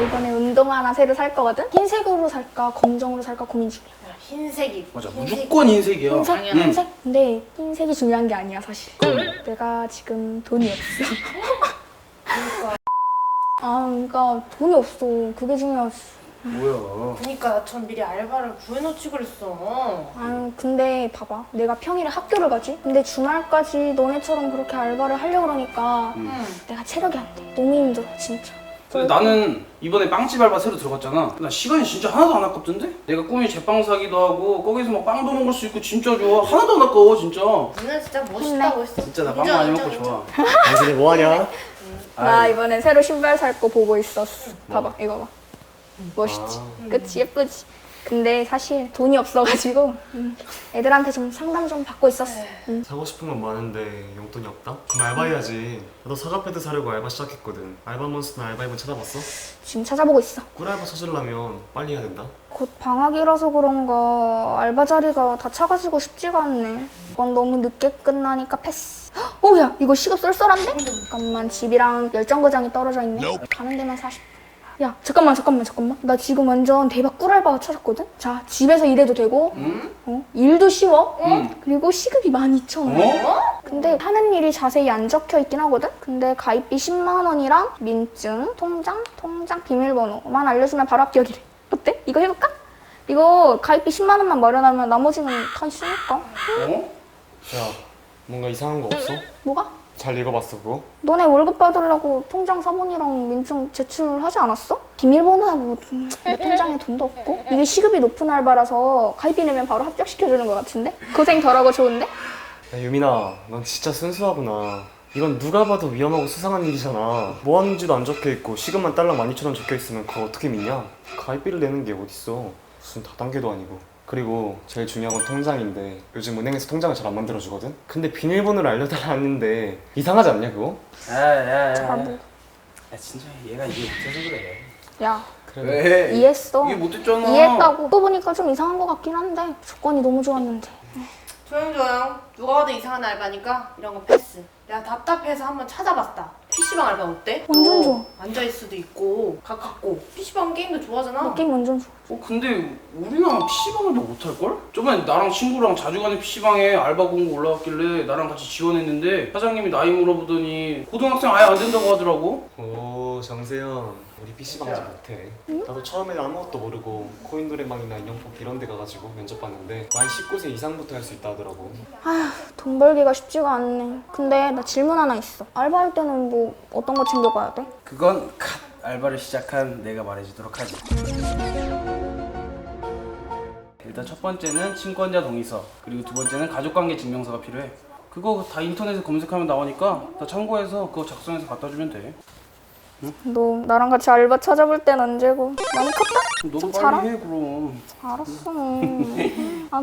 이번에 운동화 하나 새로 살 거거든? 흰색으로 살까 검정으로 살까 고민 중이야. 흰색이. 맞아, 무조건 흰색이야. 흰색? 당연하지. 흰색? 근데 흰색이 중요한 게 아니야 사실. 내가 지금 돈이 없어. 그러니까 돈이 없어. 그게 중요하지. 뭐야? 그니까 전 미리 알바를 구해놓지 그랬어. 근데 봐봐. 내가 평일에 학교를 가지? 근데 주말까지 너네처럼 그렇게 알바를 하려고 그러니까 내가 체력이 안 돼. 너무 힘들어 진짜. 근데 나는 이번에 빵집 알바 새로 들어갔잖아. 나 시간이 진짜 하나도 안 아깝던데? 내가 꿈이 제빵 사기도 하고 거기서 막 빵도 먹을 수 있고 진짜 좋아. 하나도 안 아까워 진짜. 누나 진짜 멋있다 멋있어. 진짜 나 빵 많이 먹고 좋아. 당신이 뭐하냐? 나 이번에 새로 신발 살 거 보고 있었어. 봐봐 이거 봐. 멋있지? 그치? 예쁘지? 근데 사실 돈이 없어가지고 애들한테 좀 상담 좀 받고 있었어. 사고 싶은 건 많은데 용돈이 없다? 그럼 알바해야지. 나도 사과 패드 사려고 알바 시작했거든. 알바몬스나 알바이번 찾아봤어? 지금 찾아보고 있어. 꿀알바 찾으려면 빨리 해야 된다. 곧 방학이라서 그런가 알바 자리가 다 차가지고 쉽지가 않네. 이건 너무 늦게 끝나니까 패스. 어, 야 이거 시급 쏠쏠한데? 잠깐만 집이랑 열정거장이 떨어져 있네. 가는 데만 40분. 야 잠깐만. 나 지금 완전 대박 꿀알바 찾았거든? 자 집에서 일해도 되고 일도 쉬워. 그리고 시급이 12,000원. 근데 하는 일이 자세히 안 적혀 있긴 하거든? 근데 가입비 10만 원이랑 민증, 통장, 비밀번호만 알려주면 바로 합격이래. 어때? 이거 해볼까? 이거 가입비 10만 원만 마련하면 나머지는 다 있으니까. 어? 야, 뭔가 이상한 거 없어? 뭐가? 잘 읽어봤어 그거? 너네 월급 받으려고 통장 사본이랑 민증 제출하지 않았어? 비밀번호하고 내 통장에 돈도 없고. 이게 시급이 높은 알바라서 가입비 내면 바로 합격시켜주는 것 같은데? 고생 덜하고 좋은데? 야 유민아, 넌 진짜 순수하구나. 이건 누가 봐도 위험하고 수상한 일이잖아. 뭐 하는지도 안 적혀있고 시급만 달러 12,000원 적혀있으면 그걸 어떻게 믿냐? 가입비를 내는 게 어딨어. 무슨 다단계도 아니고. 그리고 제일 중요한 건 통장인데 요즘 은행에서 통장을 잘 안 만들어주거든? 근데 비밀번호를 알려달라 했는데 이상하지 않냐 그거? 야야야. 잘못. 야 진짜 얘가 이해 못해서 그래. 야 그래. 왜? 이해했어. 이해 못했잖아. 이해했다고. 또 보니까 좀 이상한 것 같긴 한데 조건이 너무 좋았는데. 조용. 누가 봐도 이상한 알바니까 이런 거 패스. 내가 답답해서 한번 찾아봤다. PC방 알바 어때? 완전 좋아. 앉아있을 수도 있고 가깝고. PC방 게임도 좋아하잖아. 나 게임 완전 좋아. 근데 우리나라 PC방을 더 못할걸? 저번에 나랑 친구랑 자주 가는 PC방에 알바 공고 올라왔길래 나랑 같이 지원했는데 사장님이 나이 물어보더니 고등학생 아예 안 된다고 하더라고. 오 정세현, 우리 PC방 아직 못해. 나도 처음에는 아무것도 모르고 코인 노래방이나 인형 뽑기 이런 데 가가지고 면접 봤는데 만 19세 이상부터 할 수 있다 하더라고. 돈 벌기가 쉽지가 않네. 근데 나 질문 하나 있어. 알바할 때는 뭐 어떤 거 챙겨가야 돼? 그건 갓 알바를 시작한 내가 말해주도록 하지. 일단 첫 번째는 친권자 동의서, 그리고 두 번째는 가족관계 증명서가 필요해. 그거 다 인터넷에 검색하면 나오니까 다 참고해서 그거 작성해서 갖다 주면 돼. 너 나랑 같이 알바 찾아볼 땐 언제고? 많이 컸다? 그럼 너도 좀 빨리 잘하? 해 그럼. 알았어.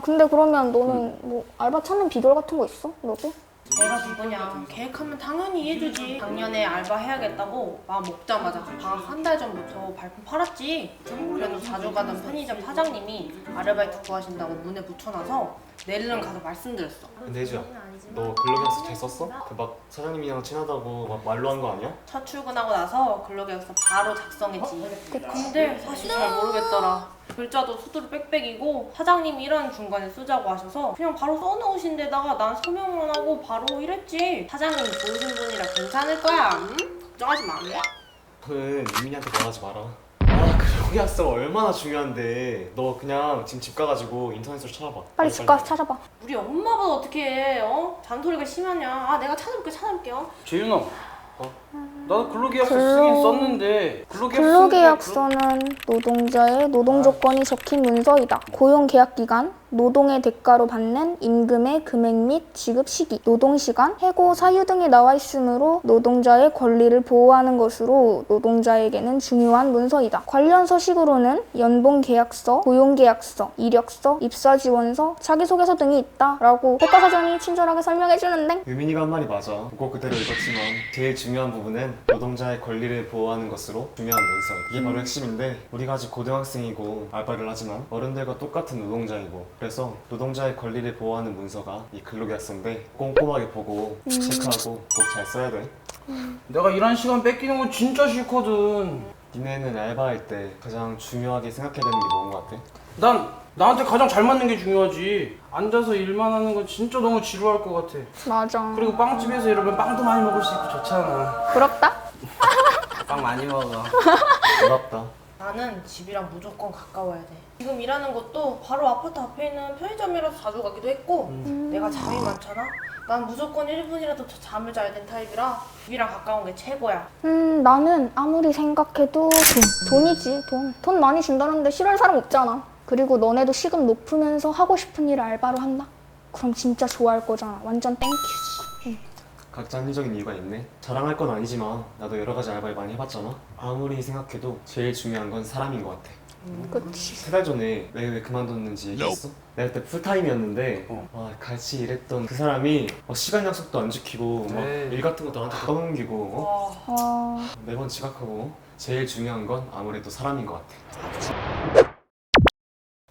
근데 그러면 너는 뭐 알바 찾는 비결 같은 거 있어? 너도? 내가 누구냐. 계획하면 당연히 이해해주지. 작년에 알바 해야겠다고 마음 먹자마자 방학 한 달 전부터 발품 팔았지. 그래도 자주 가던 편의점 사장님이 아르바이트 구하신다고 문에 붙여놔서 내일은 가서 말씀드렸어. 근데 혜주야, 너 근로계약서 잘 썼어? 그 막 사장님이랑 친하다고 막 말로 한 거 아니야? 첫 출근하고 나서 근로계약서 바로 작성했지. 근데 사실 잘 모르겠더라. 글자도 수두로 빽빽이고 사장님이 이런 중간에 쓰자고 하셔서 그냥 바로 써놓으신 데다가 난 서명만 하고 바로 이랬지. 사장님 좋으신 분이라 괜찮을 거야. 응? 걱정하지 마. 너는 유민이한테 말하지 마라. 근로계약서 얼마나 중요한데. 너 그냥 지금 집 가가지고 인터넷으로 찾아봐. 빨리 집 가서 찾아봐. 우리 엄마보다 어떻게 해? 잔소리가 심하냐? 내가 찾아볼게요. 재윤아, 나도 근로계약서 쓰긴 썼는데 근로계약서는 노동자의 노동 조건이 적힌 문서이다. 고용 계약 기간, 노동의 대가로 받는 임금의 금액 및 지급 시기, 노동 시간, 해고, 사유 등이 나와 있으므로 노동자의 권리를 보호하는 것으로 노동자에게는 중요한 문서이다. 관련 서식으로는 연봉 계약서, 고용 계약서, 이력서, 입사 지원서, 자기소개서 등이 있다라고 백과사전이 친절하게 설명해 주는데 유민이가 한 말이 맞아. 그거 그대로 읽었지만 제일 중요한 부분은 노동자의 권리를 보호하는 것으로 중요한 문서. 이게 바로 핵심인데 우리가 아직 고등학생이고 알바를 하지만 어른들과 똑같은 노동자이고 그래서 노동자의 권리를 보호하는 문서가 이 근로계약서인데 꼼꼼하게 보고 체크하고 꼭 잘 써야 돼. 내가 일하는 시간 뺏기는 건 진짜 싫거든. 니네는 알바할 때 가장 중요하게 생각해야 되는 게 뭔 것 같아? 난 나한테 가장 잘 맞는 게 중요하지. 앉아서 일만 하는 건 진짜 너무 지루할 것 같아. 맞아. 그리고 빵집에서 이러면 빵도 많이 먹을 수 있고 좋잖아. 부럽다? 빵 많이 먹어. 부럽다. 나는 집이랑 무조건 가까워야 돼. 지금 일하는 것도 바로 아파트 앞에 있는 편의점이라서 자주 가기도 했고 내가 잠이 많잖아? 난 무조건 1분이라도 더 잠을 자야 되는 타입이라 집이랑 가까운 게 최고야. 나는 아무리 생각해도 돈이지, 돈. 돈 많이 준다는데 싫어할 사람 없잖아. 그리고 너네도 시급 높으면서 하고 싶은 일을 알바로 한다? 그럼 진짜 좋아할 거잖아. 완전 땡큐지. 각자 합리적인 이유가 있네. 자랑할 건 아니지만 나도 여러 가지 알바를 많이 해봤잖아. 아무리 생각해도 제일 중요한 건 사람인 것 같아. 그치. 3달 전에 왜 그만뒀는지 얘기했어? 내가 그때 풀타임이었는데 와, 같이 일했던 그 사람이 시간 약속도 안 지키고 막 에이. 일 같은 것도 나한테 떠넘기고 와, 매번 지각하고 제일 중요한 건 아무래도 사람인 것 같아.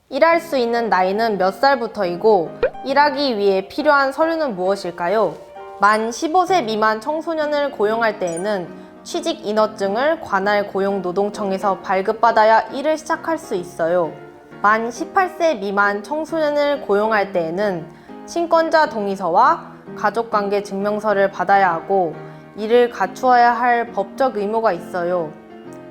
일할 수 있는 나이는 몇 살부터이고 일하기 위해 필요한 서류는 무엇일까요? 만 15세 미만 청소년을 고용할 때에는 취직 인허증을 관할 고용노동청에서 발급받아야 일을 시작할 수 있어요. 만 18세 미만 청소년을 고용할 때에는 친권자 동의서와 가족관계 증명서를 받아야 하고 이를 갖추어야 할 법적 의무가 있어요.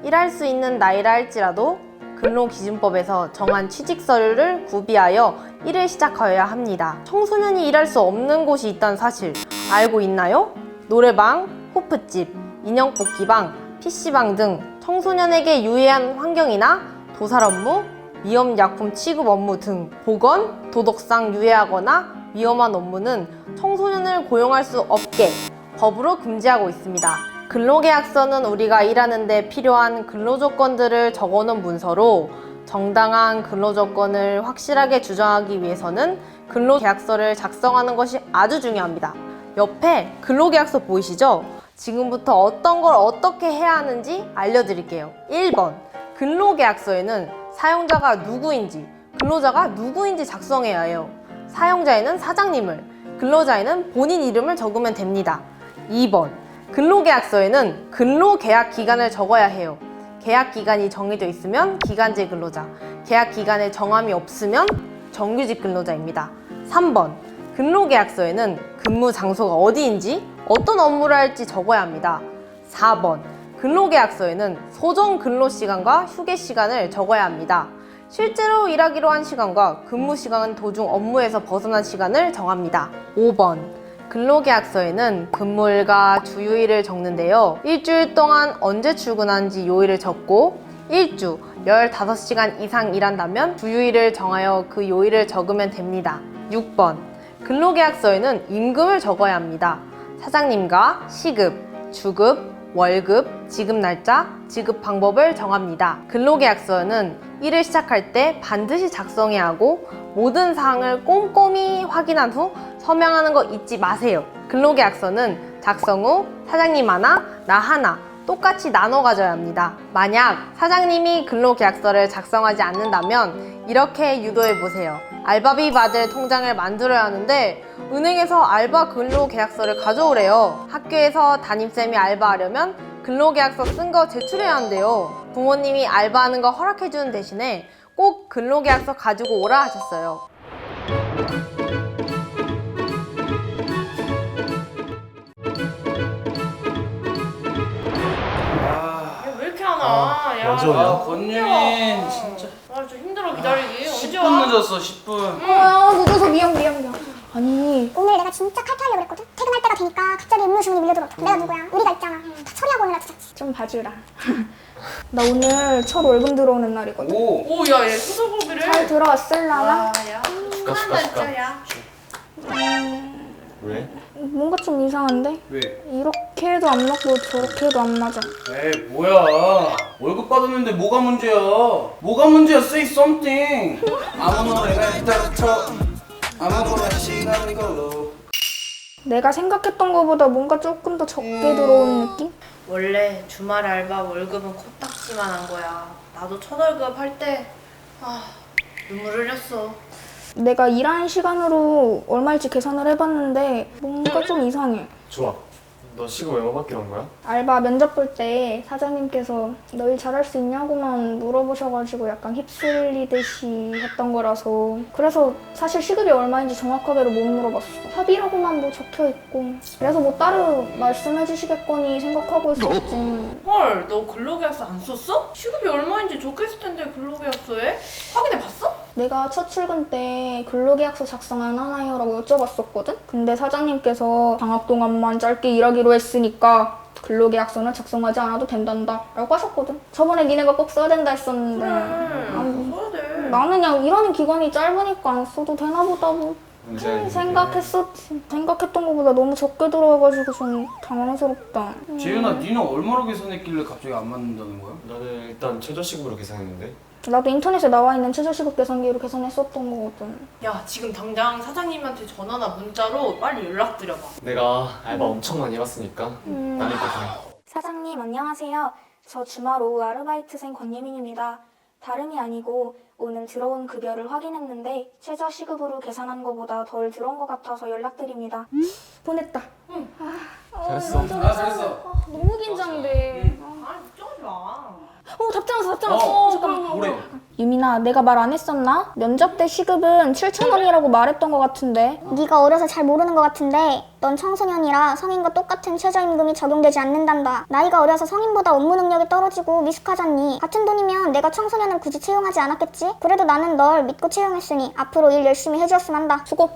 일할 수 있는 나이라 할지라도 근로기준법에서 정한 취직 서류를 구비하여 일을 시작하여야 합니다. 청소년이 일할 수 없는 곳이 있다는 사실 알고 있나요? 노래방, 호프집, 인형뽑기방, PC방 등 청소년에게 유해한 환경이나 도살 업무, 위험약품 취급 업무 등 보건, 도덕상 유해하거나 위험한 업무는 청소년을 고용할 수 없게 법으로 금지하고 있습니다. 근로계약서는 우리가 일하는 데 필요한 근로조건들을 적어놓은 문서로 정당한 근로조건을 확실하게 주장하기 위해서는 근로계약서를 작성하는 것이 아주 중요합니다. 옆에 근로계약서 보이시죠? 지금부터 어떤 걸 어떻게 해야 하는지 알려드릴게요. 1번, 근로계약서에는 사용자가 누구인지, 근로자가 누구인지 작성해야 해요. 사용자에는 사장님을, 근로자에는 본인 이름을 적으면 됩니다. 2번, 근로계약서에는 근로계약 기간을 적어야 해요. 계약 기간이 정해져 있으면 기간제 근로자, 계약 기간에 정함이 없으면 정규직 근로자입니다. 3번, 근로계약서에는 근무 장소가 어디인지, 어떤 업무를 할지 적어야 합니다. 4번, 근로계약서에는 소정 근로시간과 휴게시간을 적어야 합니다. 실제로 일하기로 한 시간과 근무 시간은 도중 업무에서 벗어난 시간을 정합니다. 5번, 근로계약서에는 근무일과 주요일을 적는데요. 일주일 동안 언제 출근한지 요일을 적고 일주 15시간 이상 일한다면 주요일을 정하여 그 요일을 적으면 됩니다. 6번, 근로계약서에는 임금을 적어야 합니다. 사장님과 시급, 주급, 월급, 지급 날짜, 지급 방법을 정합니다. 근로계약서는 일을 시작할 때 반드시 작성해야 하고 모든 사항을 꼼꼼히 확인한 후 서명하는 거 잊지 마세요. 근로계약서는 작성 후 사장님 하나, 나 하나 똑같이 나눠 가져야 합니다. 만약 사장님이 근로계약서를 작성하지 않는다면 이렇게 유도해 보세요. 알바비 받을 통장을 만들어야 하는데 은행에서 알바 근로계약서를 가져오래요. 학교에서 담임쌤이 알바하려면 근로계약서 쓴 거 제출해야 한대요. 부모님이 알바하는 거 허락해주는 대신에 꼭 근로계약서 가지고 오라 하셨어요. 왜 이렇게 안 와? 야, 완전 아, 권유민 진짜 아, 좀 힘들어 기다리기. 언제 10분 와? 늦었어 10분. 늦어서 미안. 아니, 오늘 내가 진짜 칼퇴하려고 그랬거든? 퇴근할 때가 되니까 갑자기 음료 주문이 밀려들어. 내가 누구야? 우리가 있잖아. 다 처리하고 오느라 늦었지. 좀 봐주라. 나 오늘 첫 월급 들어오는 날이거든. 오. 오, 야, 얘 수소고기를. 잘 들어왔을라나? 아, 야. 축하한다, 진짜, 야. 왜? 뭔가 좀 이상한데? 왜? 이렇게 해도 안 맞고 저렇게 해도 안 맞아. 에이 뭐야? 월급 받았는데 뭐가 문제야? 뭐가 문제야? Say something. 아무 노래나 일단 쳐. 아무거나 시간을 걸로. 내가 생각했던 것보다 뭔가 조금 더 적게 들어오는 느낌? 원래 주말 알바 월급은 코딱지만 한 거야. 나도 첫 월급 할 때, 눈물 흘렸어. 내가 일하는 시간으로 얼마일지 계산을 해봤는데 뭔가 좀 이상해. 좋아. 너 시급 얼마 받기로 한 거야? 알바 면접 볼 때 사장님께서 너 일 잘할 수 있냐고만 물어보셔가지고 약간 휩쓸리듯이 했던 거라서 그래서 사실 시급이 얼마인지 정확하게도 못 물어봤어. 합의라고만 뭐 적혀있고 그래서 뭐 따로 말씀해 주시겠거니 생각하고 있었지. 헐, 너 근로계약서 안 썼어? 시급이 얼마인지 적혀있을 텐데 근로계약서에? 확인해봤어? 내가 첫 출근 때 근로계약서 작성 안 하나요? 라고 여쭤봤었거든? 근데 사장님께서 방학 동안만 짧게 일하기로 했으니까 근로계약서는 작성하지 않아도 된단다 라고 하셨거든. 저번에 니네가 꼭 써야 된다 했었는데 써야 돼. 나는 그냥 일하는 기간이 짧으니까 안 써도 되나 보다 뭐 생각했었지. 생각했던 것보다 너무 적게 들어와가지고 좀 당황스럽다. 재윤아, 니는 얼마로 계산했길래 갑자기 안 맞는다는 거야? 나는 일단 최저시급으로 계산했는데. 나도 인터넷에 나와 있는 최저시급 계산기로 계산했었던 거거든. 야, 지금 당장 사장님한테 전화나 문자로 빨리 연락드려봐. 내가 알바 엄청 많이 해봤으니까 나니까 그래. 사장님 안녕하세요. 저 주말 오후 아르바이트생 권예민입니다. 다름이 아니고 오늘 들어온 급여를 확인했는데 최저 시급으로 계산한 것보다 덜 들어온 것 같아서 연락드립니다. 보냈다. 잘했어. 잘했어. 너무 긴장돼. 아니, 걱정하지 마. 답장 왔어. 잠깐만. 뭐래? 유민아, 내가 말 안 했었나? 면접 때 시급은 7,000원이라고 말했던 것 같은데. 네가 어려서 잘 모르는 것 같은데 넌 청소년이라 성인과 똑같은 최저임금이 적용되지 않는단다. 나이가 어려서 성인보다 업무 능력이 떨어지고 미숙하잖니. 같은 돈이면 내가 청소년은 굳이 채용하지 않았겠지? 그래도 나는 널 믿고 채용했으니 앞으로 일 열심히 해주었으면 한다. 수고.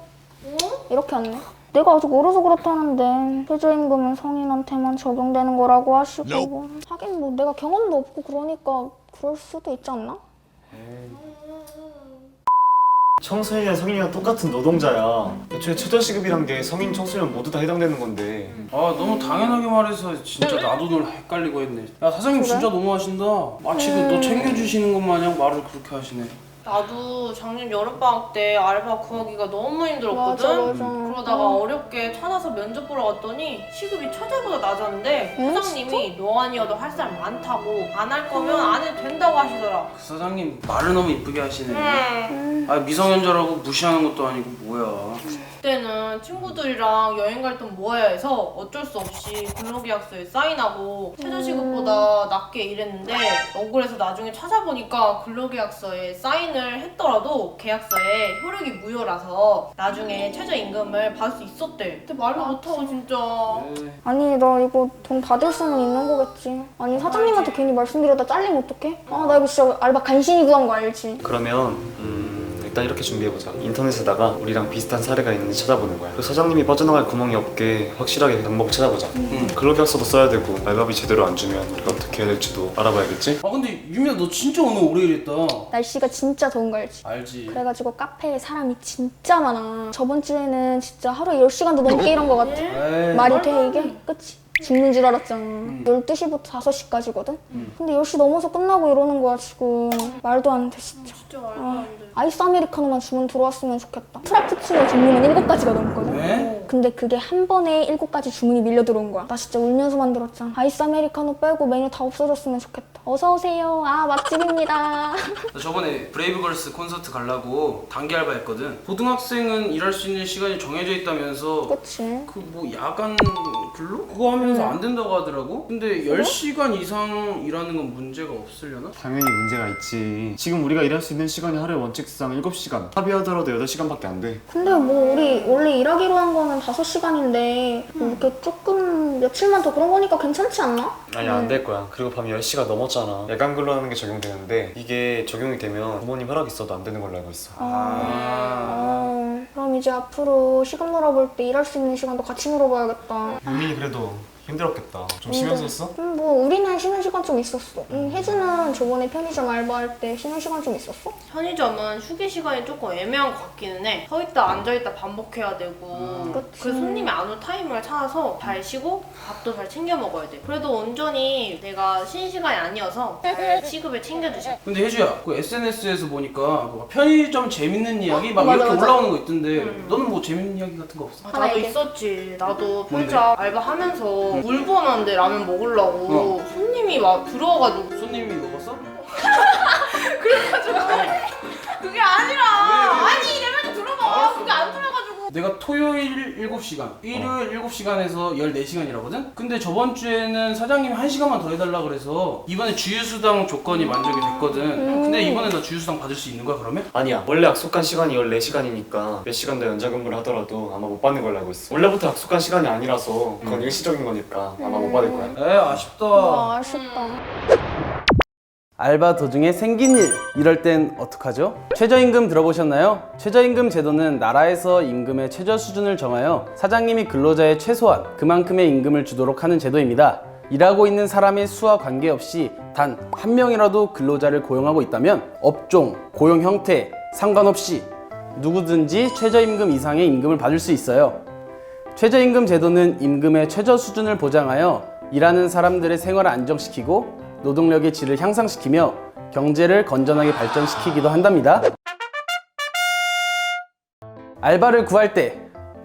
이렇게 왔네. 내가 아직 어려서 그렇다는데 최저임금은 성인한테만 적용되는 거라고 하시고 하긴 뭐 내가 경험도 없고 그러니까 그럴 수도 있지 않나? 청소년이랑 성인이랑 똑같은 노동자야. 애초에 최저시급이란 게 성인, 청소년 모두 다 해당되는 건데. 아, 너무 당연하게 말해서 진짜 나도 널 헷갈리고 했네. 야, 사장님 진짜 너무하신다. 마치 너 챙겨주시는 것 마냥 말을 그렇게 하시네. 나도 작년 여름방학 때 알바 구하기가 너무 힘들었거든? 맞아. 그러다가 어렵게 찾아서 면접 보러 갔더니 시급이 최저보다 낮았는데 사장님이 너 아니어도 할 사람 많다고 안 할 거면 안 해도 된다고 하시더라. 그 사장님 말을 너무 이쁘게 하시네. 아, 미성년자라고 무시하는 것도 아니고 뭐야. 그때는 친구들이랑 여행 갈 돈 모아야 해서 어쩔 수 없이 근로계약서에 사인하고 최저시급보다 낮게 일했는데 억울해서 나중에 찾아보니까 근로계약서에 사인을 했더라도 계약서에 효력이 무효라서 나중에 최저임금을 받을 수 있었대. 근데 말도 못하고 진짜. 아니 나 이거 돈 받을 수는 있는 거겠지. 아니 사장님한테 괜히 말씀드렸다 잘리면 어떡해? 아 나 이거 진짜 알바 간신히 구한 거 알지? 그러면 일단 이렇게 준비해보자. 인터넷에다가 우리랑 비슷한 사례가 있는지 찾아보는 거야. 그리고 사장님이 빠져나갈 구멍이 없게 확실하게 방법을 찾아보자. 근로계약서도 써야 되고 알바비 제대로 안 주면 우리가 어떻게 해야 될지도 알아봐야겠지? 아, 근데 유미야, 너 진짜 오늘 오래 일했다. 날씨가 진짜 더운 거 알지? 알지. 그래가지고 카페에 사람이 진짜 많아. 저번 주에는 진짜 하루에 10시간도 넘게 일한 거 같아. 에이. 말이 돼 이게? 그치? 죽는 줄 알았잖아. 12시부터 5시까지거든? 근데 10시 넘어서 끝나고 이러는 거야 지금. 말도 안 돼 진짜. 진짜 말도 안 돼. 아이스 아메리카노만 주문 들어왔으면 좋겠다. 프라푸치노 종류는 7가지가 넘거든? 네? 근데 그게 한 번에 7가지 주문이 밀려 들어온 거야. 나 진짜 울면서 만들었잖아. 아이스 아메리카노 빼고 메뉴 다 없어졌으면 좋겠다. 어서 오세요. 아 맛집입니다. 나 저번에 브레이브걸스 콘서트 가려고 단기 알바 했거든. 고등학생은 일할 수 있는 시간이 정해져 있다면서 그치? 그 뭐 야간 근로? 그거 하면서 안 된다고 하더라고. 근데 10시간 이상 일하는 건 문제가 없으려나? 당연히 문제가 있지. 지금 우리가 일할 수 있는 시간이 하루에 원칙상 7시간. 합의하더라도 8시간밖에 안 돼. 근데 뭐 우리 원래 일하기로 한 거는 5시간인데 뭐 이렇게 조금 며칠만 더 그런 거니까 괜찮지 않나? 아니 안 될 거야. 그리고 밤 10시가 넘었잖아. 야간 근로하는 게 적용되는데 이게 적용이 되면 부모님 허락 있어도 안 되는 걸로 알고 있어. 그럼 이제 앞으로 시간 물어볼 때 일할 수 있는 시간도 같이 물어봐야겠다. 유민이 그래도 힘들었겠다. 좀 신경 썼어? 뭐 우리는 쉬는 시간 좀 있었어. 혜주는 저번에 편의점 알바할 때 쉬는 시간 좀 있었어? 편의점은 휴게 시간이 조금 애매한 것 같기는 해. 서 있다 앉아 있다 반복해야 되고 그치. 그래서 손님이 안 올 타이밍을 찾아서 잘 쉬고 밥도 잘 챙겨 먹어야 돼. 그래도 온전히 내가 쉬는 시간이 아니어서 잘 시급을 챙겨주셔. 근데 혜주야, 그 SNS에서 보니까 뭐 편의점 재밌는 이야기 막 맞아, 이렇게 맞아. 올라오는 거 있던데 너는 뭐 재밌는 이야기 같은 거 없어? 나도 얘기해. 있었지. 나도 편의점 알바하면서 물 부어놨는데 라면 먹으려고 손님이 막 들어와가지고 손님이 먹었어? 그게 아니라 아니 내 말도 들어봐. 그게 안 들어가지고 내가 토요일 7시간, 일요일 7시간에서 14시간이라거든? 근데 저번 주에는 사장님이 1시간만 더 해달라 그래서 이번에 주휴수당 조건이 만족이 됐거든. 근데 이번에 나 주휴수당 받을 수 있는 거야 그러면? 아니야. 원래 약속한 시간이 14시간이니까 몇 시간 더 연장 근무를 하더라도 아마 못 받는 걸로 알고 있어. 원래부터 약속한 시간이 아니라서 그건 일시적인 거니까 아마 못 받을 거야. 에 아쉽다. 와, 아쉽다. 알바 도중에 생긴 일, 이럴 땐 어떡하죠? 최저임금 들어보셨나요? 최저임금 제도는 나라에서 임금의 최저 수준을 정하여 사장님이 근로자의 최소한 그만큼의 임금을 주도록 하는 제도입니다. 일하고 있는 사람의 수와 관계없이 단 한 명이라도 근로자를 고용하고 있다면 업종, 고용 형태 상관없이 누구든지 최저임금 이상의 임금을 받을 수 있어요. 최저임금 제도는 임금의 최저 수준을 보장하여 일하는 사람들의 생활을 안정시키고 노동력의 질을 향상시키며 경제를 건전하게 발전시키기도 한답니다. 알바를 구할 때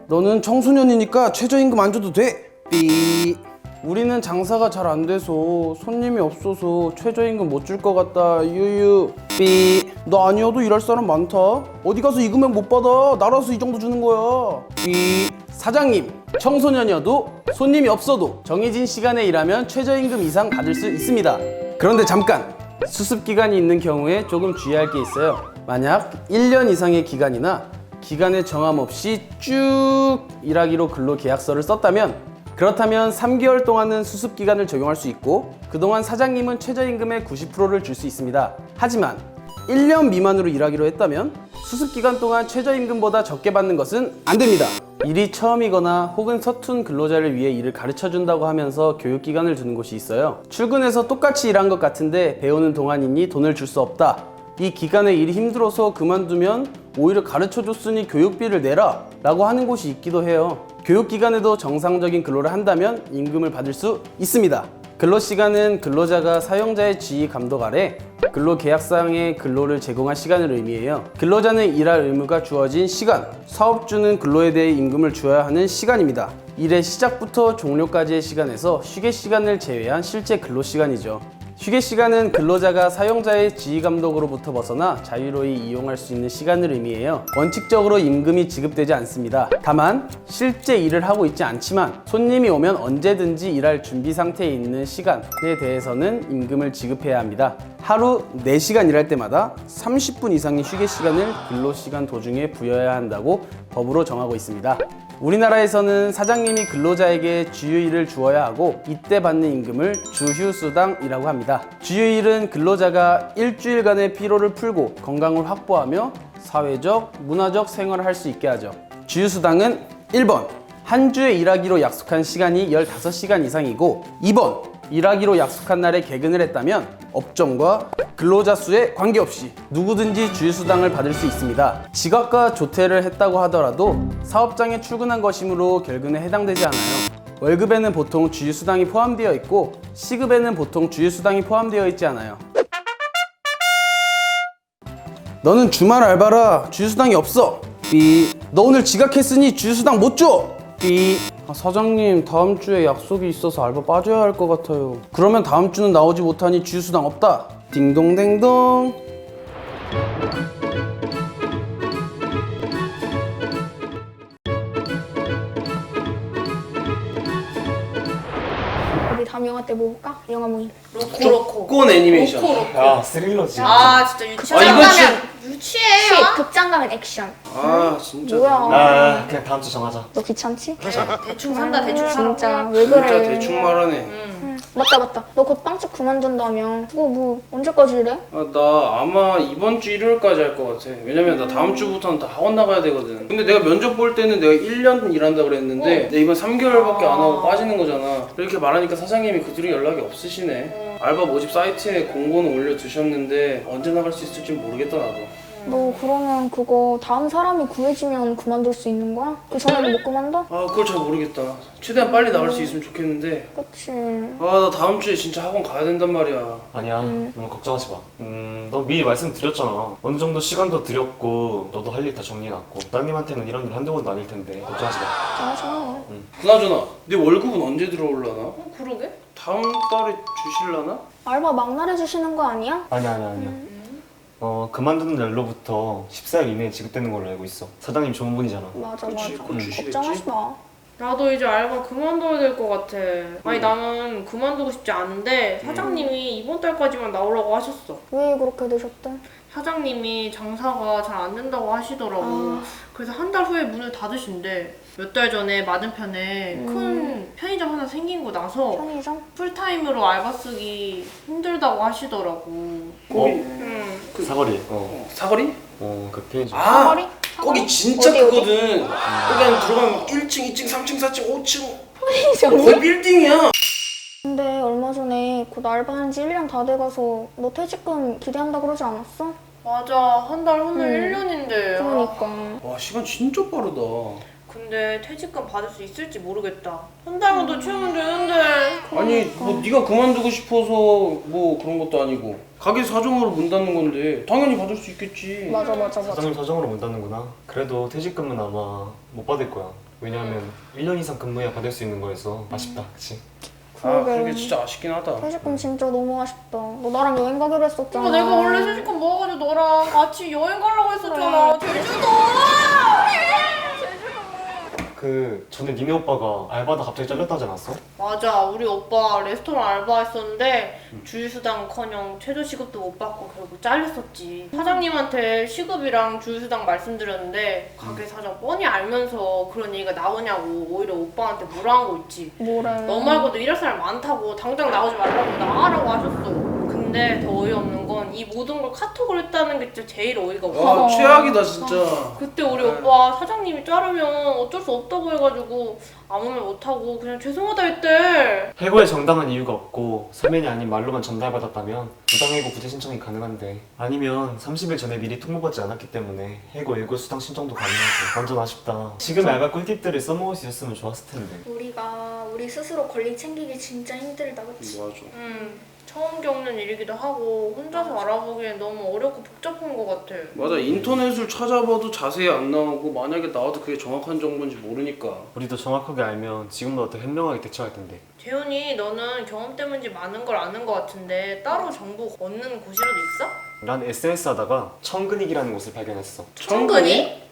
너는 청소년이니까 최저임금 안 줘도 돼. 삐. 우리는 장사가 잘 안 돼서 손님이 없어서 최저임금 못 줄 것 같다. 유유. 삐. 너 아니어도 일할 사람 많다. 어디 가서 이 금액 못 받아. 나라서 이 정도 주는 거야. 삐. 사장님, 청소년이어도 손님이 없어도 정해진 시간에 일하면 최저임금 이상 받을 수 있습니다. 그런데 잠깐! 수습기간이 있는 경우에 조금 주의할 게 있어요. 만약 1년 이상의 기간이나 기간의 정함 없이 쭉 일하기로 근로계약서를 썼다면 그렇다면 3개월 동안은 수습기간을 적용할 수 있고 그동안 사장님은 최저임금의 90%를 줄 수 있습니다. 하지만 1년 미만으로 일하기로 했다면 수습기간 동안 최저임금보다 적게 받는 것은 안 됩니다. 일이 처음이거나 혹은 서툰 근로자를 위해 일을 가르쳐준다고 하면서 교육기간을 두는 곳이 있어요. 출근해서 똑같이 일한 것 같은데 배우는 동안이니 돈을 줄 수 없다. 이 기간에 일이 힘들어서 그만두면 오히려 가르쳐줬으니 교육비를 내라 라고 하는 곳이 있기도 해요. 교육기간에도 정상적인 근로를 한다면 임금을 받을 수 있습니다. 근로시간은 근로자가 사용자의 지휘 감독 아래 근로계약상의 근로를 제공할 시간을 의미해요. 근로자는 일할 의무가 주어진 시간, 사업주는 근로에 대해 임금을 주어야 하는 시간입니다. 일의 시작부터 종료까지의 시간에서 휴게시간을 제외한 실제 근로시간이죠. 휴게시간은 근로자가 사용자의 지휘감독으로부터 벗어나 자유로이 이용할 수 있는 시간을 의미해요. 원칙적으로 임금이 지급되지 않습니다. 다만 실제 일을 하고 있지 않지만 손님이 오면 언제든지 일할 준비 상태에 있는 시간에 대해서는 임금을 지급해야 합니다. 하루 4시간 일할 때마다 30분 이상의 휴게시간을 근로시간 도중에 부여해야 한다고 법으로 정하고 있습니다. 우리나라에서는 사장님이 근로자에게 주휴일을 주어야 하고 이때 받는 임금을 주휴수당이라고 합니다. 주휴일은 근로자가 일주일간의 피로를 풀고 건강을 확보하며 사회적, 문화적 생활을 할 수 있게 하죠. 주휴수당은 1번, 한 주에 일하기로 약속한 시간이 15시간 이상이고 2번, 일하기로 약속한 날에 개근을 했다면 업종과 근로자 수에 관계없이 누구든지 주휴수당을 받을 수 있습니다. 지각과 조퇴를 했다고 하더라도 사업장에 출근한 것이므로 결근에 해당되지 않아요. 월급에는 보통 주휴수당이 포함되어 있고 시급에는 보통 주휴수당이 포함되어 있지 않아요. 너는 주말 알바라 주휴수당이 없어. 삐. 너 오늘 지각했으니 주휴수당 못 줘. 삐. 사장님 다음 주에 약속이 있어서 알바 빠져야 할 것 같아요. 그러면 다음 주는 나오지 못하니 주휴수당 없다. 딩동댕동. 우리 다음 영화 때 뭐 볼까? 영화 모임. 로코. 꼰 애니메이션. 야, 스릴러지. 아 진짜 유치원 이건 가면 진짜- 유치해요. 극장 가면 액션. 아 진짜. 뭐야? 아, 그냥 다음 주 정하자. 너 귀찮지? 대충 산다 대충 살아. 진짜 왜 진짜 그래? 대충 말하네. 맞다. 너 곧 빵집 그만둔다며. 그거 뭐 언제까지 이래? 나 아마 이번 주 일요일까지 할 것 같아. 왜냐면 나 다음 주부터는 다 학원 나가야 되거든. 근데 내가 면접 볼 때는 내가 1년 일한다 그랬는데 내가 이번 3개월밖에 안 하고 빠지는 거잖아. 이렇게 말하니까 사장님이 그들이 연락이 없으시네. 알바 모집 사이트에 공고는 올려두셨는데 언제 나갈 수 있을지 모르겠다 나도. 너 그러면 그거 다음 사람이 구해지면 그만둘 수 있는 거야? 그 전에는 못 그만둬? 아 그걸 잘 모르겠다. 최대한 빨리 나갈 수 있으면 좋겠는데 그치. 나 다음 주에 진짜 학원 가야 된단 말이야. 아니야, 너무 걱정하지 마. 너 미리 말씀드렸잖아. 어느 정도 시간도 드렸고 너도 할 일 다 정리해놨고 따님한테는 이런 일 한두 번도 아닐 텐데 걱정하지 마. 잘하잖아. 그나저나 네 월급은 언제 들어올라나? 그러게? 다음 달에 주실라나? 알바 막날해 주시는 거 아니야? 아니야. 그만두는 날로부터 14일 이내에 지급되는 걸로 알고 있어. 사장님 좋은 분이잖아. 맞아 그치, 맞아. 그건 주시겠지. 걱정하지 마. 나도 이제 알바 그만둬야 될 것 같아. 아니 나는 그만두고 싶지 않은데 사장님이 이번 달까지만 나오라고 하셨어. 왜 그렇게 되셨대? 사장님이 장사가 잘 안 된다고 하시더라고. 그래서 한 달 후에 문을 닫으신대. 몇 달 전에 맞은편에 큰 편의점 하나 생긴 거 나서 편의점? 풀타임으로 알바 쓰기 힘들다고 하시더라고. 응. 사거리. 사거리? 그 편의점. 아, 사거리? 거기 진짜 어디? 크거든. 거기 안에 들어가면 1층, 2층, 3층, 4층, 5층 편의점이? 거의 빌딩이야. 근데 얼마 전에 곧 알바한 지 1년 다 돼가서 너 퇴직금 기대한다 그러지 않았어? 맞아. 한 달 후면 1년인데. 그러니까. 와, 시간 진짜 빠르다. 근데 퇴직금 받을 수 있을지 모르겠다. 한 달만 더 채우면 되는데. 아니, 뭐 네가 그만두고 싶어서 뭐 그런 것도 아니고 가게 사정으로 문 닫는 건데 당연히 받을 수 있겠지. 맞아. 사장님 사정으로 못 닫는구나. 그래도 퇴직금은 아마 못 받을 거야. 왜냐하면 1년 이상 근무해야 받을 수 있는 거여서 아쉽다. 그치? 아, 그러게. 그러게 진짜 아쉽긴 하다. 퇴직금 진짜 너무 아쉽다. 너 나랑 여행 가기로 했었잖아. 내가 원래 퇴직금 모아가지고 너랑 같이 여행 가려고 했었잖아. 제주도! 그 전에 니네 오빠가 알바다 갑자기 잘렸다 하지 않았어? 맞아. 우리 오빠 레스토랑 알바했었는데 주휴수당커녕 최저시급도 못 받고 결국 잘렸었지. 사장님한테 시급이랑 주휴수당 말씀드렸는데 가게 사정 뻔히 알면서 그런 얘기가 나오냐고 오히려 오빠한테 뭐라 한 거 있지. 뭐래. 너 말고도 일할 사람 많다고 당장 나오지 말라고 나가라고 하셨어. 근데 더 어이없는 건 이 모든 걸 카톡으로 했다는 게 진짜 제일 어이가 없어. 와, 최악이다 진짜. 그때 우리 오빠 사장님이 자르면 어쩔 수 없다고 해가지고 아무 말 못하고 그냥 죄송하다 했대. 해고에 정당한 이유가 없고 서면이 아닌 말로만 전달받았다면 부당해고 구제 신청이 가능한데 아니면 30일 전에 미리 통보받지 않았기 때문에 해고 일부 수당 신청도 가능하고 완전 아쉽다. 지금 알바 꿀팁들을 써먹을 수 있었으면 좋았을 텐데. 우리가 우리 스스로 권리 챙기기 진짜 힘들다, 그치? 맞아. 처음 겪는 일이기도 하고 혼자서 알아보기엔 너무 어렵고 복잡한 것 같아. 맞아, 인터넷을 찾아봐도 자세히 안 나오고 만약에 나와도 그게 정확한 정보인지 모르니까. 우리도 정확하게 알면 지금보다 더 현명하게 대처할 텐데. 재훈이 너는 경험 때문인지 많은 걸 아는 것 같은데 따로 정보 얻는 곳이라도 있어? 난 SNS 하다가 청근익이라는 곳을 발견했어. 청근이?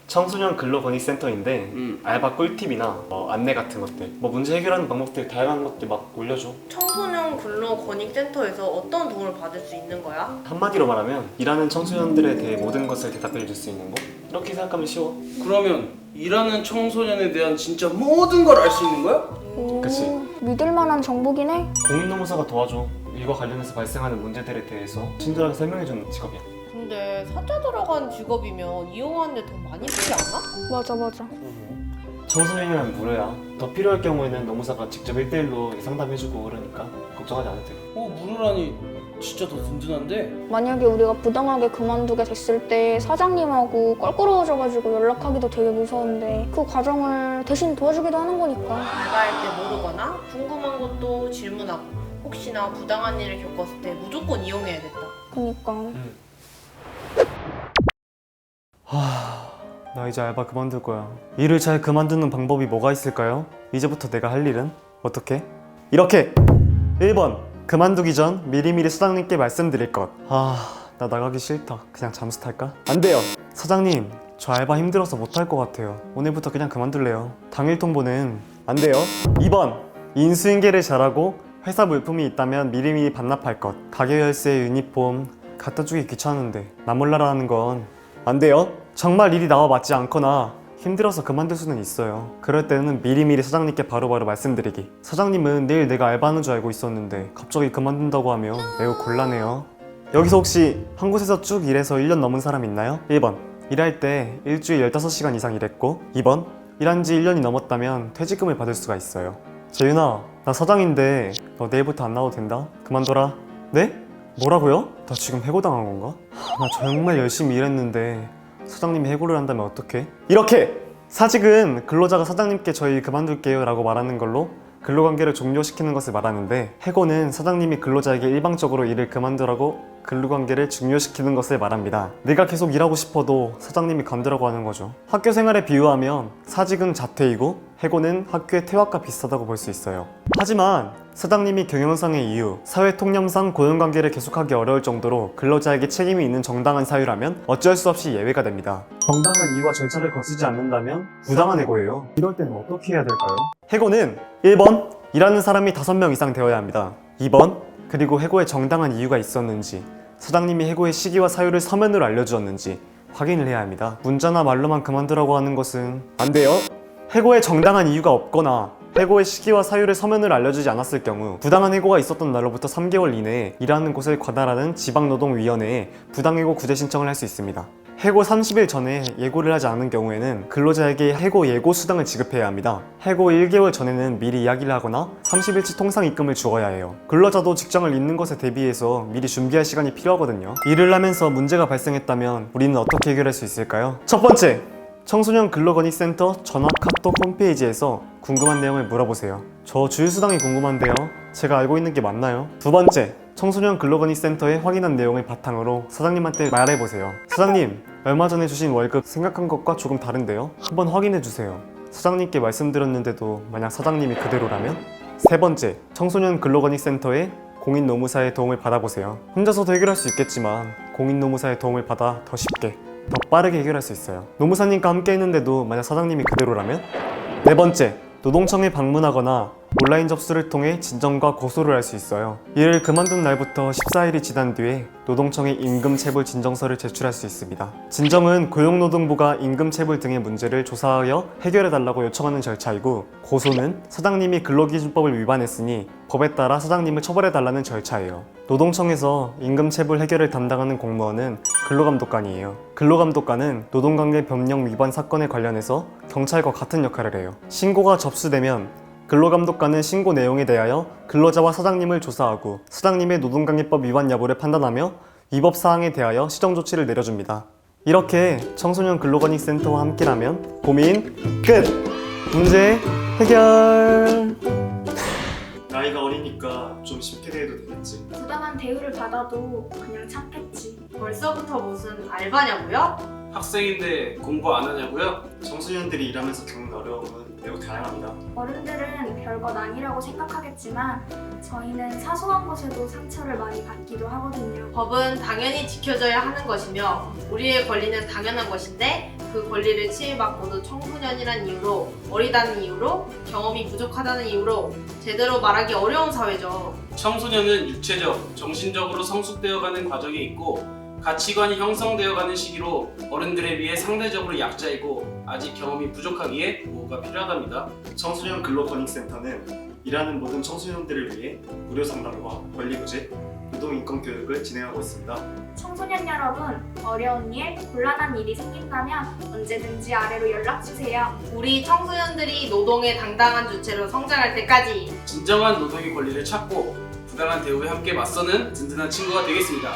청소년 근로권익센터인데 알바 꿀팁이나 안내 같은 것들, 문제 해결하는 방법들 다양한 것들 막 올려줘. 청소년 근로권익센터에서 어떤 도움을 받을 수 있는 거야? 한마디로 말하면 일하는 청소년들에 대해 모든 것을 대답해 줄 수 있는 곳? 이렇게 생각하면 쉬워. 그러면 일하는 청소년에 대한 진짜 모든 걸 알 수 있는 거야? 그치. 믿을 만한 정보긴 해. 공인노무사가 도와줘. 일과 관련해서 발생하는 문제들에 대해서 친절하게 설명해주는 직업이야. 근데 사자 들어간 직업이면 이용하는데 돈 많이 들지 않아? 맞아. 청소년이란 무료야. 더 필요할 경우에는 노무사가 직접 1대1로 상담해주고 그러니까 걱정하지 않아도 돼. 무료라니 진짜 더 든든한데? 만약에 우리가 부당하게 그만두게 됐을 때 사장님하고 껄끄러워져가지고 연락하기도 되게 무서운데 그 과정을 대신 도와주기도 하는 거니까. 알바할 때 모르거나 궁금한 것도 질문하고 혹시나 부당한 일을 겪었을 때 무조건 이용해야겠다. 그니까. 나 이제 알바 그만둘 거야. 일을 잘 그만두는 방법이 뭐가 있을까요? 이제부터 내가 할 일은 어떻게? 이렇게! 1번 그만두기 전 미리미리 사장님께 말씀드릴 것. 나 나가기 싫다. 그냥 잠수 탈까? 안 돼요. 사장님, 저 알바 힘들어서 못할 것 같아요. 오늘부터 그냥 그만둘래요. 당일 통보는 안 돼요. 2번 인수인계를 잘하고 회사 물품이 있다면 미리미리 반납할 것. 가게 열쇠, 유니폼 갖다 주기 귀찮은데 나 몰라라 하는 건 안 돼요. 정말 일이 나와 맞지 않거나 힘들어서 그만둘 수는 있어요. 그럴 때는 미리미리 사장님께 바로바로 말씀드리기. 사장님은 내일 내가 알바하는 줄 알고 있었는데 갑자기 그만둔다고 하면 매우 곤란해요. 여기서 혹시 한 곳에서 쭉 일해서 1년 넘은 사람 있나요? 1번 일할 때 일주일 15시간 이상 일했고 2번 일한 지 1년이 넘었다면 퇴직금을 받을 수가 있어요. 재윤아, 나 사장인데 너 내일부터 안 나와도 된다? 그만둬라. 네? 뭐라고요? 나 지금 해고당한 건가? 나 정말 열심히 일했는데 사장님이 해고를 한다면 어떡해? 이렇게! 사직은 근로자가 사장님께 저희 그만둘게요 라고 말하는 걸로 근로관계를 종료시키는 것을 말하는데 해고는 사장님이 근로자에게 일방적으로 일을 그만두라고 근로관계를 중요시키는 것을 말합니다. 내가 계속 일하고 싶어도 사장님이 간두라고 하는 거죠. 학교 생활에 비유하면 사직은 자퇴이고 해고는 학교의 퇴학과 비슷하다고 볼 수 있어요. 하지만 사장님이 경영상의 이유, 사회 통념상 고용관계를 계속하기 어려울 정도로 근로자에게 책임이 있는 정당한 사유라면 어쩔 수 없이 예외가 됩니다. 정당한 이유와 절차를 거치지 않는다면 부당한 해고예요. 이럴 때는 어떻게 해야 될까요? 해고는 1번, 일하는 사람이 5명 이상 되어야 합니다. 2번, 그리고 해고에 정당한 이유가 있었는지, 사장님이 해고의 시기와 사유를 서면으로 알려주었는지 확인을 해야 합니다. 문자나 말로만 그만두라고 하는 것은 안 돼요. 해고에 정당한 이유가 없거나 해고의 시기와 사유를 서면으로 알려주지 않았을 경우 부당한 해고가 있었던 날로부터 3개월 이내에 일하는 곳을 관할하는 지방노동위원회에 부당해고 구제 신청을 할 수 있습니다. 해고 30일 전에 예고를 하지 않은 경우에는 근로자에게 해고 예고 수당을 지급해야 합니다. 해고 1개월 전에는 미리 이야기를 하거나 30일치 통상 입금을 주어야 해요. 근로자도 직장을 잃는 것에 대비해서 미리 준비할 시간이 필요하거든요. 일을 하면서 문제가 발생했다면 우리는 어떻게 해결할 수 있을까요? 첫 번째, 청소년 근로건익센터 전화 카톡 홈페이지에서 궁금한 내용을 물어보세요. 저 주휴수당이 궁금한데요. 제가 알고 있는 게 맞나요? 두 번째, 청소년 근로건익센터에 확인한 내용을 바탕으로 사장님한테 말해보세요. 사장님, 얼마 전에 주신 월급 생각한 것과 조금 다른데요? 한번 확인해주세요. 사장님께 말씀드렸는데도 만약 사장님이 그대로라면? 세 번째, 청소년 근로건익센터에 공인노무사의 도움을 받아보세요. 혼자서도 해결할 수 있겠지만 공인노무사의 도움을 받아 더 쉽게, 더 빠르게 해결할 수 있어요. 노무사님과 함께 했는데도 만약 사장님이 그대로라면? 네 번째, 노동청에 방문하거나 온라인 접수를 통해 진정과 고소를 할 수 있어요. 일을 그만둔 날부터 14일이 지난 뒤에 노동청에 임금체불 진정서를 제출할 수 있습니다. 진정은 고용노동부가 임금체불 등의 문제를 조사하여 해결해달라고 요청하는 절차이고, 고소는 사장님이 근로기준법을 위반했으니 법에 따라 사장님을 처벌해달라는 절차예요. 노동청에서 임금체불 해결을 담당하는 공무원은 근로감독관이에요. 근로감독관은 노동관계 변경 위반 사건에 관련해서 경찰과 같은 역할을 해요. 신고가 접수되면 근로감독관은 신고 내용에 대하여 근로자와 사장님을 조사하고 사장님의 노동관계법 위반 여부를 판단하며 위법 사항에 대하여 시정조치를 내려줍니다. 이렇게 청소년 근로건익센터와 함께라면 고민 끝! 문제 해결! 나이가 어리니까 좀 쉽게 대해도 되겠지. 부당한 대우를 받아도 그냥 참겠지. 벌써부터 무슨 알바냐고요? 학생인데 공부 안 하냐고요? 청소년들이 일하면서 겪는 어려움은 매우 다양합니다. 어른들은 별것 아니라고 생각하겠지만 저희는 사소한 것에도 상처를 많이 받기도 하거든요. 법은 당연히 지켜져야 하는 것이며 우리의 권리는 당연한 것인데 그 권리를 침해받고도 청소년이란 이유로, 어리다는 이유로, 경험이 부족하다는 이유로 제대로 말하기 어려운 사회죠. 청소년은 육체적, 정신적으로 성숙되어가는 과정에 있고 가치관이 형성되어가는 시기로 어른들에 비해 상대적으로 약자이고 아직 경험이 부족하기에 보호가 필요하답니다. 청소년 근로건익센터는 일하는 모든 청소년들을 위해 무료 상담과 권리구제, 노동인권 교육을 진행하고 있습니다. 청소년 여러분, 어려운 일, 곤란한 일이 생긴다면 언제든지 아래로 연락주세요. 우리 청소년들이 노동의 당당한 주체로 성장할 때까지 진정한 노동의 권리를 찾고 부당한 대우에 함께 맞서는 든든한 친구가 되겠습니다.